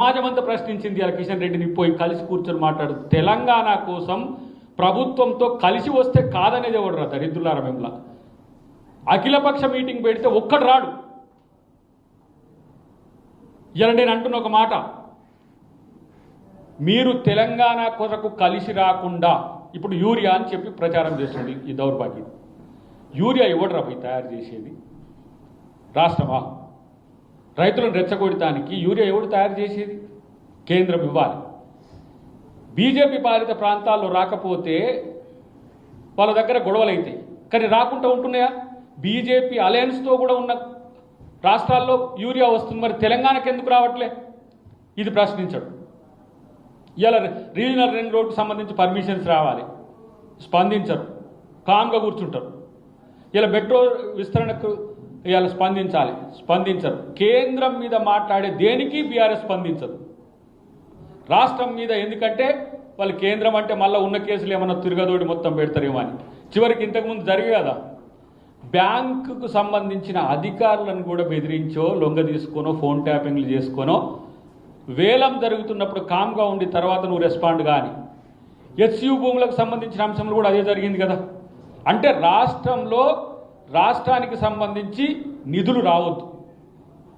సమాజమంతా ప్రశ్నించింది. ఇలా కిషన్ రెడ్డిని పోయి కలిసి కూర్చొని మాట్లాడు. తెలంగాణ కోసం ప్రభుత్వంతో కలిసి వస్తే కాదనేది ఎవడరా దరిద్రులారా మిమ్మల్ని. అఖిలపక్ష మీటింగ్ పెడితే ఒక్కడు రాడు. ఇలా నేను అంటున్న ఒక మాట, మీరు తెలంగాణ కొరకు కలిసి రాకుండా ఇప్పుడు యూరియా అని చెప్పి ప్రచారం చేస్తుంది ఈ దౌర్భాగ్యం. యూరియా ఎవడరా పోయి తయారు చేసేది? రాష్ట్రమా? రైతులను రెచ్చగొడటానికి యూరియా ఎవడు తయారు చేసేది? కేంద్రం ఇవ్వాలి. బీజేపీ పాలిత ప్రాంతాల్లో రాకపోతే వాళ్ళ దగ్గర గొడవలు అవుతాయి, కానీ రాకుండా ఉంటున్నాయా? బీజేపీ అలయన్స్తో కూడా ఉన్న రాష్ట్రాల్లో యూరియా వస్తుంది, మరి తెలంగాణకు ఎందుకు రావట్లే? ఇది ప్రశ్నించడు. ఇలా రీజనల్ రింగ్ రోడ్కు సంబంధించి పర్మిషన్స్ రావాలి, స్పందించరు, కామ్గా కూర్చుంటారు. ఇలా మెట్రో విస్తరణకు ఇవాళ స్పందించరు. కేంద్రం మీద మాట్లాడే దేనికి బీఆర్ఎస్ స్పందించదు. రాష్ట్రం మీద ఎందుకంటే వాళ్ళు కేంద్రం అంటే మళ్ళీ ఉన్న కేసులు ఏమన్నా తిరగదోడి మొత్తం పెడతారేమో అని. చివరికి ఇంతకుముందు జరిగే కదా, బ్యాంకుకు సంబంధించిన అధికారులను కూడా బెదిరించో లొంగ తీసుకొనో ఫోన్ ట్యాపింగ్లు చేసుకొనో వేలం జరుగుతున్నప్పుడు కామ్గా ఉండి తర్వాత నువ్వు రెస్పాండ్ కానీ. హెచ్యు భూములకు సంబంధించిన అంశంలో కూడా అదే జరిగింది కదా. అంటే రాష్ట్రానికి సంబంధించి నిధులు రావద్దు,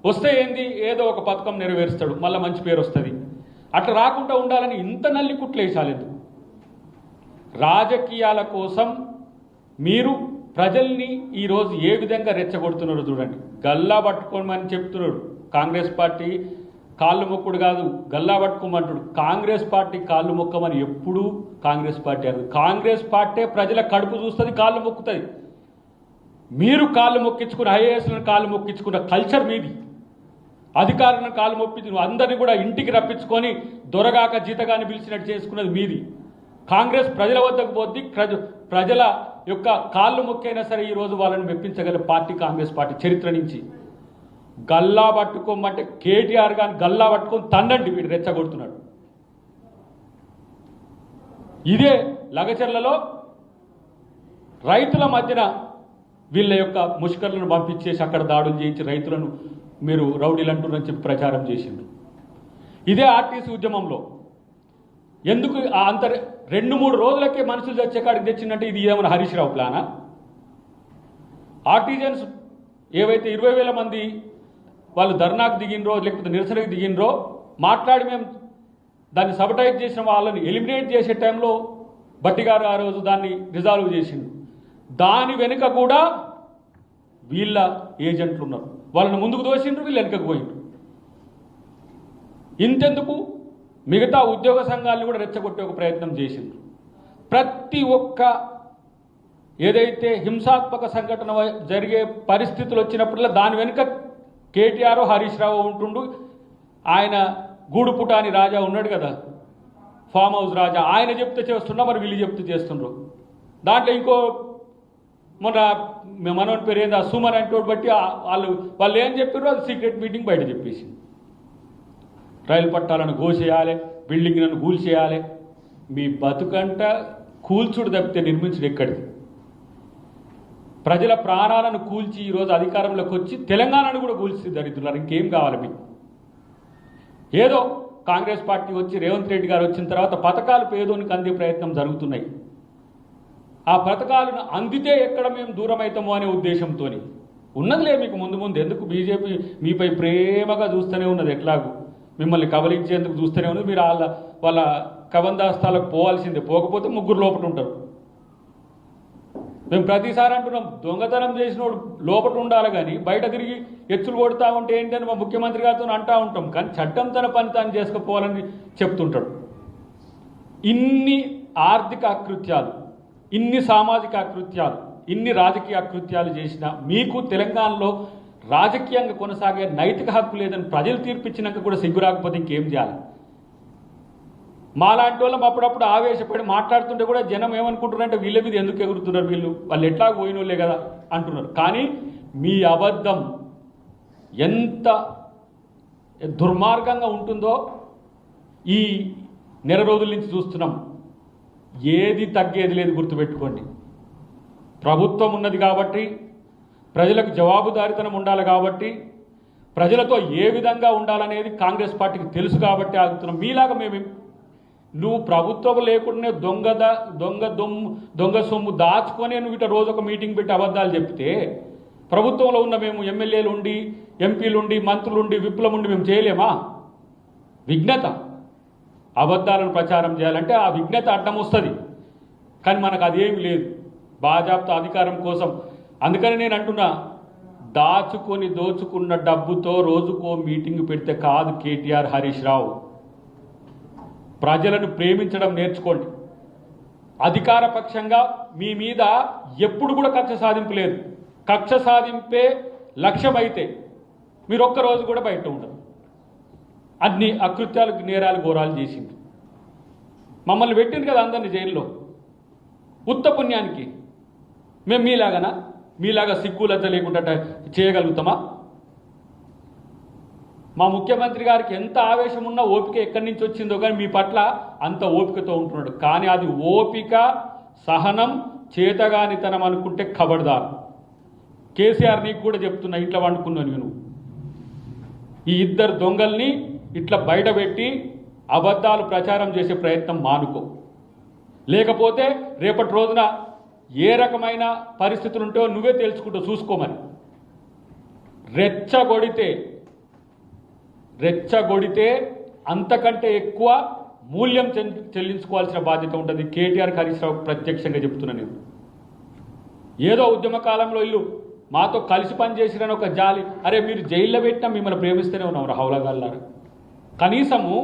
వస్తే ఏంది ఏదో ఒక పథకం నెరవేరుస్తాడు, మళ్ళీ మంచి పేరు వస్తుంది. అట్లా రాకుండా ఉండాలని ఇంత నల్లి కుట్లేసాలేదు. రాజకీయాల కోసం మీరు ప్రజల్ని ఈరోజు ఏ విధంగా రెచ్చగొడుతున్నారో చూడండి. గల్లా పట్టుకోమని చెప్తున్నాడు కాంగ్రెస్ పార్టీ. కాళ్ళు మొక్కుడు కాదు, గల్లా పట్టుకోమంటాడు. కాంగ్రెస్ పార్టీ కాళ్ళు మొక్కమని ఎప్పుడూ కాంగ్రెస్ పార్టీ అది. కాంగ్రెస్ పార్టీ ప్రజల కడుపు చూస్తుంది, కాళ్ళు మొక్కుతుంది. మీరు కాళ్ళు మొక్కించుకున్న ఐఏఎస్లను కాళ్ళు మొక్కించుకున్న కల్చర్ మీది. అధికారులను కాళ్ళు మొప్పించు అందరినీ కూడా ఇంటికి రప్పించుకొని దొరగాక జీతగాని పిలిచినట్టు చేసుకున్నది మీది. కాంగ్రెస్ ప్రజల వద్దకు పోద్ది, ప్రజల యొక్క కాళ్ళు మొక్కైనా సరే ఈరోజు వాళ్ళని మెప్పించగల పార్టీ కాంగ్రెస్ పార్టీ చరిత్ర నుంచి. గల్లా పట్టుకోమంటే కేటీఆర్ గాని గల్లా పట్టుకొని తండండి, వీడు రెచ్చగొడుతున్నాడు. ఇదే లగచర్లలో రైతుల మధ్యన వీళ్ళ యొక్క ముష్కర్లను పంపించేసి అక్కడ దాడులు చేయించి రైతులను మీరు రౌడీలు అంటున్నారని చెప్పి ప్రచారం చేసిండ్రు. ఇదే ఆర్టీసీ ఉద్యమంలో ఎందుకు అంత 2-3 రోజులకే మనుషులు చచ్చే కాడికి తెచ్చిందంటే ఇది ఏమైనా హరీష్ రావు ప్లానా? ఆర్టిజన్స్ ఏవైతే 20,000 మంది వాళ్ళు ధర్నాకు దిగినరో లేకపోతే నిరసనకు దిగినరో మాట్లాడి మేము దాన్ని సబటైజ్ చేసిన వాళ్ళని ఎలిమినేట్ చేసే టైంలో భట్టి గారు ఆ రోజు దాన్ని రిజాల్వ్ చేసిండు. దాని వెనుక కూడా వీళ్ళ ఏజెంట్లు ఉన్నారు. వాళ్ళని ముందుకు దోసిండ్రు, వీళ్ళు వెనుకకు పోయిండ్రు. ఇంతెందుకు మిగతా ఉద్యోగ సంఘాలను కూడా రెచ్చగొట్టే ఒక ప్రయత్నం చేసిండ్రు. ప్రతి ఒక్క ఏదైతే హింసాత్మక సంఘటన జరిగే పరిస్థితులు వచ్చినప్పుడల్లా దాని వెనుక కేటీఆర్ హరీష్ రావు ఉంటుండు. ఆయన గూడుపుటాని రాజా ఉన్నాడు కదా, ఫామ్ హౌస్ రాజా, ఆయన చెప్తే చేస్తున్నా, మరి వీళ్ళు చెప్తే చేస్తుండ్రు. దాంట్లో ఇంకో మొన్న మనోని పేరు ఏంది సుమన్ అంటోడు బట్టి వాళ్ళు ఏం చెప్పారో అది సీక్రెట్ మీటింగ్ బయట చెప్పేసి రైలు పట్టాలను గోసేయాలి, బిల్డింగ్లను కూల్చేయాలి. మీ బతుకంట కూల్చుడు తప్పితే నిర్మించుడు ఎక్కడిది? ప్రజల ప్రాణాలను కూల్చి ఈరోజు అధికారంలోకి వచ్చి తెలంగాణను కూడా కూల్చి దరిద్రులారు. ఇంకేం కావాలి మీకు? ఏదో కాంగ్రెస్ పార్టీ వచ్చి రేవంత్ రెడ్డి గారు వచ్చిన తర్వాత పథకాలు పేదోనికి అందే ప్రయత్నం జరుగుతున్నాయి. ఆ పథకాలను అందితే ఎక్కడ మేము దూరం అవుతామో అనే ఉద్దేశంతో ఉన్నదిలే. మీకు ముందు ఎందుకు బీజేపీ మీపై ప్రేమగా చూస్తూనే ఉన్నది, ఎట్లాగూ మిమ్మల్ని కబలించేందుకు చూస్తూనే ఉన్నది. మీరు వాళ్ళ కబందాస్తాలకు పోవాల్సిందే, పోకపోతే 3 లోపల ఉంటారు. మేము ప్రతిసారి అంటున్నాం, దొంగతనం చేసినోడు లోపల ఉండాలి కానీ బయట తిరిగి ఎత్తులు కొడతా ఉంటే ఏంటని మా ముఖ్యమంత్రి గారితో అంటూ ఉంటాం. కానీ చట్టం తన పని తాను చేసుకుపోవాలని చెప్తుంటాడు. ఇన్ని ఆర్థిక అకృత్యాలు, ఇన్ని సామాజిక అకృత్యాలు, ఇన్ని రాజకీయ అకృత్యాలు చేసిన మీకు తెలంగాణలో రాజకీయంగా కొనసాగే నైతిక హక్కు లేదని ప్రజలు తీర్పిచ్చినాక కూడా సిగ్గు రాకపోతే ఇంకేం చేయాలి? మాలాంటి వాళ్ళం అప్పుడప్పుడు ఆవేశపడి మాట్లాడుతుంటే కూడా జనం ఏమనుకుంటున్నారంటే వీళ్ళ మీద ఎందుకు ఎగురుతున్నారు, వాళ్ళు ఎట్లా పోయినోళ్ళే కదా అంటున్నారు. కానీ మీ అబద్ధం ఎంత దుర్మార్గంగా ఉంటుందో ఈ నెల రోజుల నుంచి చూస్తున్నాం. ఏది తగ్గేది లేదు, గుర్తుపెట్టుకోండి. ప్రభుత్వం ఉన్నది కాబట్టి, ప్రజలకు జవాబుదారీతనం ఉండాలి కాబట్టి, ప్రజలతో ఏ విధంగా ఉండాలనేది కాంగ్రెస్ పార్టీకి తెలుసు కాబట్టి ఆగుతున్నాం. మీలాగా మేము నువ్వు ప్రభుత్వం లేకుండానే దొంగ సొమ్ము దాచుకొని నువ్వు ఇట్లా రోజు ఒక మీటింగ్ పెట్టి అబద్ధాలు చెప్తే ప్రభుత్వంలో ఉన్న మేము ఎమ్మెల్యేలు ఉండి ఎంపీలు ఉండి మంత్రులు ఉండి విప్లవం ఉండి మేము చేయలేమా? విఘ్నత అబద్ధాలను ప్రచారం చేయాలంటే ఆ విఘ్నత అడ్డం వస్తుంది. కానీ మనకు అదేమి లేదు బాజాప్తా అధికారం కోసం. అందుకని నేను అంటున్నా, దాచుకొని దోచుకున్న డబ్బుతో రోజుకో మీటింగ్ పెడితే కాదు కేటీఆర్, హరీష్ రావు. ప్రజలను ప్రేమించడం నేర్చుకోండి. అధికార పక్షంగా మీ మీద ఎప్పుడు కూడా కక్ష సాధింపు లేదు. కక్ష సాధింపే లక్ష్యమైతే మీరు ఒక్కరోజు కూడా బయట ఉండరు. అన్ని అకృత్యాలు, నేరాలు, ఘోరాలు చేసింది. మమ్మల్ని పెట్టింది కదా అందరినీ జైల్లో ఉత్త పుణ్యానికి. మేము మీలాగా సిగ్గులత లేకుండా చేయగలుగుతామా? మా ముఖ్యమంత్రి గారికి ఎంత ఆవేశం ఉన్నా ఓపిక ఎక్కడి నుంచి వచ్చిందో కానీ మీ పట్ల అంత ఓపికతో ఉంటున్నాడు. కానీ అది ఓపిక, సహనం, చేతగానితనం అనుకుంటే ఖబర్దార్. కేసీఆర్ నీకు కూడా చెప్తున్నా, ఇంట్లో వండుకున్నాను నేను. ఈ ఇద్దరు దొంగల్ని ఇట్లా బయటపెట్టి అబద్ధాలు ప్రచారం చేసే ప్రయత్నం మానుకో. లేకపోతే రేపటి రోజున ఏ రకమైన పరిస్థితులు ఉంటో నువ్వే తెలుసుకుంటూ చూసుకోమని. రెచ్చగొడితే అంతకంటే ఎక్కువ మూల్యం చెల్లించుకోవాల్సిన బాధ్యత ఉంటుంది. కేటీఆర్, హరీష్ రావు ప్రత్యక్షంగా చెప్తున్నా నేను. ఏదో ఉద్యమ కాలంలో ఇల్లు మాతో కలిసి పనిచేసిరని ఒక జాలి, అరే మీరు జైల్లో పెట్టినా మిమ్మల్ని ప్రేమిస్తూనే ఉన్నాం రాహులగాళ్ళారు. కనీసము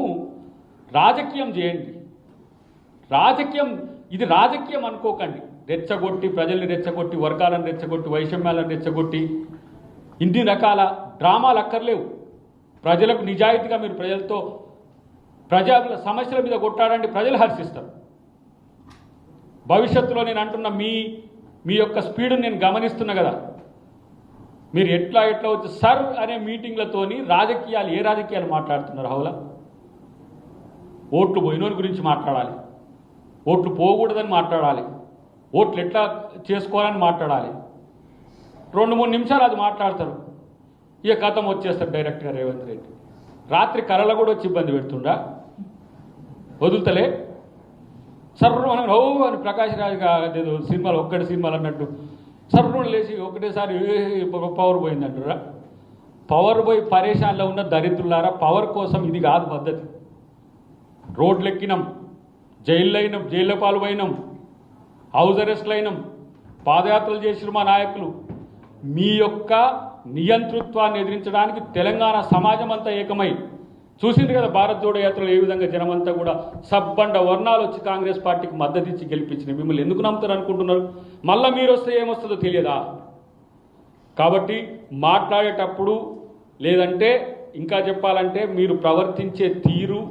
రాజకీయం చేయండి. ఇది రాజకీయం అనుకోకండి. రెచ్చగొట్టి, ప్రజల్ని రెచ్చగొట్టి, వర్గాలను రెచ్చగొట్టి, వైషమ్యాలను రెచ్చగొట్టి ఇన్ని రకాల డ్రామాలు అక్కర్లేవు. ప్రజలకు నిజాయితీగా మీరు ప్రజల సమస్యల మీద కొట్టాడండి, ప్రజలు హర్షిస్తారు. భవిష్యత్తులో నేను అంటున్న మీ యొక్క స్పీడుని నేను గమనిస్తున్నా కదా. మీరు ఎట్లా వచ్చి సర్ అనే మీటింగ్లతోని ఏ రాజకీయాలు మాట్లాడుతున్నారు? రాహుల ఓట్లు పోయినోని గురించి మాట్లాడాలి, ఓట్లు పోకూడదని మాట్లాడాలి, ఓట్లు ఎట్లా చేసుకోవాలని మాట్లాడాలి. 2-3 నిమిషాలు అది మాట్లాడతారు, ఇక కథం వచ్చేస్తారు డైరెక్ట్గా రేవంత్ రెడ్డి. రాత్రి కళలో కూడా వచ్చి ఇబ్బంది పెడుతుండా, వదులుతలే. సర్వం అని అని ప్రకాష్ రాజు సినిమాలు ఒక్కటి సినిమాలు అన్నట్టు సర్వం లేచి ఒకటేసారి పవర్ పోయిందంటారా? పవర్ పోయి పరేషాన్లో ఉన్న దరిద్రులారా, పవర్ కోసం ఇది కాదు పద్ధతి. రోడ్లు ఎక్కినాం, జైళ్ళ పాలు పోయినాం, హౌస్ అరెస్ట్లు అయినాం, పాదయాత్రలు చేసిన మా నాయకులు. మీ యొక్క నియంతృత్వాన్ని ఎదిరించడానికి తెలంగాణ సమాజం అంతా ఏకమై చూసింది కదా. భారత్ జోడో యాత్రలో ఏ విధంగా జనమంతా కూడా సబ్బండ వర్ణాలు వచ్చి కాంగ్రెస్ పార్టీకి మద్దతు ఇచ్చి గెలిపించినాయి. మిమ్మల్ని ఎందుకు నమ్ముతారు అనుకుంటున్నారు? మళ్ళీ మీరు వస్తే ఏమొస్తుందో తెలియదా? కాబట్టి మాట్లాడేటప్పుడు, లేదంటే ఇంకా చెప్పాలంటే మీరు ప్రవర్తించే తీరు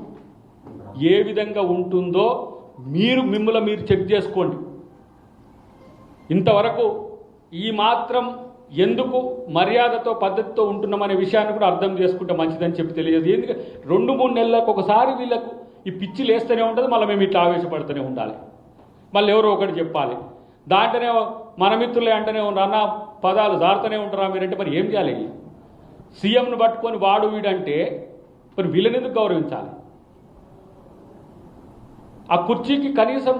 ఏ విధంగా ఉంటుందో మిమ్మల్ని మీరు చెక్ చేసుకోండి. ఇంతవరకు ఈ మాత్రం ఎందుకు మర్యాదతో పద్ధతితో ఉంటున్నామనే విషయాన్ని కూడా అర్థం చేసుకుంటే మంచిదని చెప్పి తెలియదు. ఎందుకంటే 2-3 నెలలకు ఒకసారి వీళ్ళకు ఈ పిచ్చి లేస్తూనే ఉంటుంది. మళ్ళీ మేము ఇట్లా ఆవేశపడుతూనే ఉండాలి, మళ్ళీ ఎవరో ఒకటి చెప్పాలి. దాంట్లోనే మన మిత్రులే అంటేనే అన్న పదాలు జారుతూనే ఉంటారా మీరంటే మరి ఏం చేయాలి? సీఎంను పట్టుకొని వాడు వీడంటే మరి వీళ్ళని ఎందుకు గౌరవించాలి? ఆ కుర్చీకి కనీసం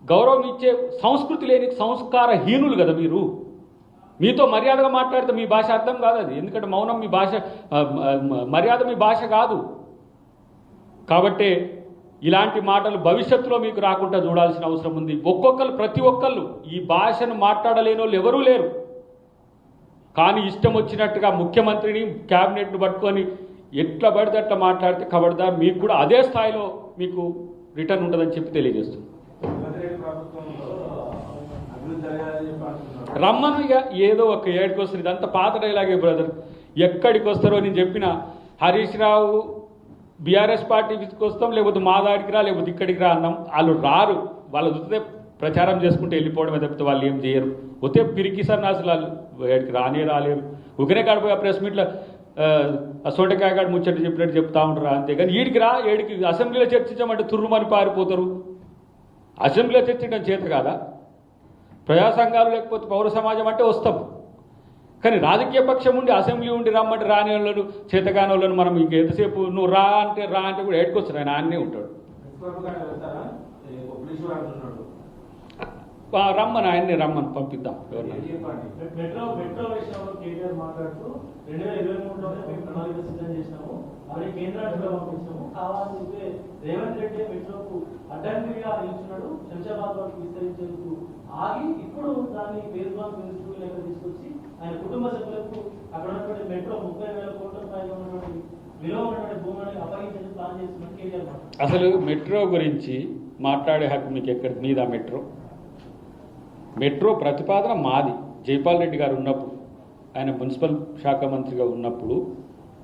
గౌరవం ఇచ్చే సంస్కృతి లేని సంస్కారహీనులు కదా మీరు. మీతో మర్యాదగా మాట్లాడితే మీ భాష అర్థం కాదు అది. ఎందుకంటే మౌనం మీ భాష, మర్యాద మీ భాష కాదు. కాబట్టి ఇలాంటి మాటలు భవిష్యత్తులో మీకు రాకుండా చూడాల్సిన అవసరం ఉంది. ప్రతి ఒక్కళ్ళు ఈ భాషను మాట్లాడలేని వాళ్ళు ఎవరూ లేరు. కానీ ఇష్టం వచ్చినట్టుగా ముఖ్యమంత్రిని, క్యాబినెట్ను పట్టుకొని ఎట్లా పడితే అట్లా మాట్లాడితే ఖబర్దార్, మీకు కూడా అదే స్థాయిలో మీకు రిటర్న్ ఉంటుందని చెప్పి తెలియజేస్తుంది. రమ్మను ఇక ఏదో ఒక ఏడుకి వస్తుంది. ఇదంతా పాత డైలాగే బ్రదర్. ఎక్కడికి వస్తారో నేను చెప్పిన హరీష్ రావు బీఆర్ఎస్ పార్టీకి వస్తాం, లేకపోతే మా దాడికి రా, లేకపోతే ఇక్కడికి రా అన్నాం. వాళ్ళు రారు. వాళ్ళు చూస్తే ప్రచారం చేసుకుంటే వెళ్ళిపోవడమే తప్పితే వాళ్ళు ఏం చేయరు. వస్తే పిరికి సన్నాసులు వాళ్ళు వాడికి రాలేరు. ఒకనే కాడిపోయి ఆ ప్రెస్ మీట్లో సొంటకాయ కాడ ముచ్చట చెప్పినట్టు చెప్తా ఉంటారు. అంతేగాని ఈడికి రా, ఏడికి అసెంబ్లీలో చర్చించమంటే తుర్రుమని పారిపోతారు. అసెంబ్లీలో చర్చించడం చేత కాదా? ప్రజా సంఘాలు లేకపోతే పౌర సమాజం అంటే వస్తాం. కానీ రాజకీయ పక్షం ఉండి అసెంబ్లీ ఉండి రమ్మంటే రాని వాళ్ళను చేతగాని వాళ్ళను మనం ఇంక ఎంతసేపు నువ్వు రా అంటే కూడా ఏడుకొస్తారు ఆయన అన్నీ ఉంటాడు. రమ్మని ఆయన్ని రమ్మని పంపిద్దాం ఎవరన్నా. మెట్రో విషయంలో కేటీఆర్ మాట్లాడుతూ 2023లోనే మేము ప్రణాళిక సిద్ధం చేసినాము, మరి కేంద్రానికి కూడా పంపించినాము, కావాలని చెప్పి రేవంత్ రెడ్డి మెట్రోకు అడ్డంకిగా నిలుచున్నాడు, శంషాబాద్ వరకు విస్తరించేందుకు ఆగి ఇప్పుడు దాన్ని ఫేజ్ 1 ఫేజ్ 2 లెక్క తీసుకొచ్చి ఆయన కుటుంబ సభ్యులకు అక్కడ ఉన్నటువంటి మెట్రో 30,000 కోట్ల రూపాయలు ఉన్నటువంటి విలువ ఉన్నటువంటి భూములను అప్పగించేందుకు ప్లాన్ చేస్తున్నట్టు కేటీఆర్ మాట్లాడారు. అసలు మెట్రో గురించి మాట్లాడే హక్కు మీకు ఎక్కడి మీద? మెట్రో ప్రతిపాదన మాది. జైపాల్ రెడ్డి గారు ఉన్నప్పుడు, ఆయన మున్సిపల్ శాఖ మంత్రిగా ఉన్నప్పుడు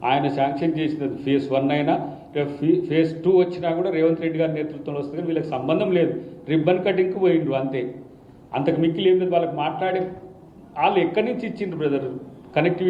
ఆయన శాంక్షన్ చేసినది ఫేజ్ 1 అయినా ఫేజ్ 2 వచ్చినా కూడా రేవంత్ రెడ్డి గారి నేతృత్వంలో వస్తుంది. కానీ వీళ్ళకి సంబంధం లేదు, రిబ్బన్ కటింగ్కి పోయిండ్రు అంతే. అంతకు మిక్కిలి ఏం లేదు వాళ్ళకి మాట్లాడే. వాళ్ళు ఎక్కడి నుంచి ఇచ్చిండ్రు బ్రదర్ కనెక్టివిటీ?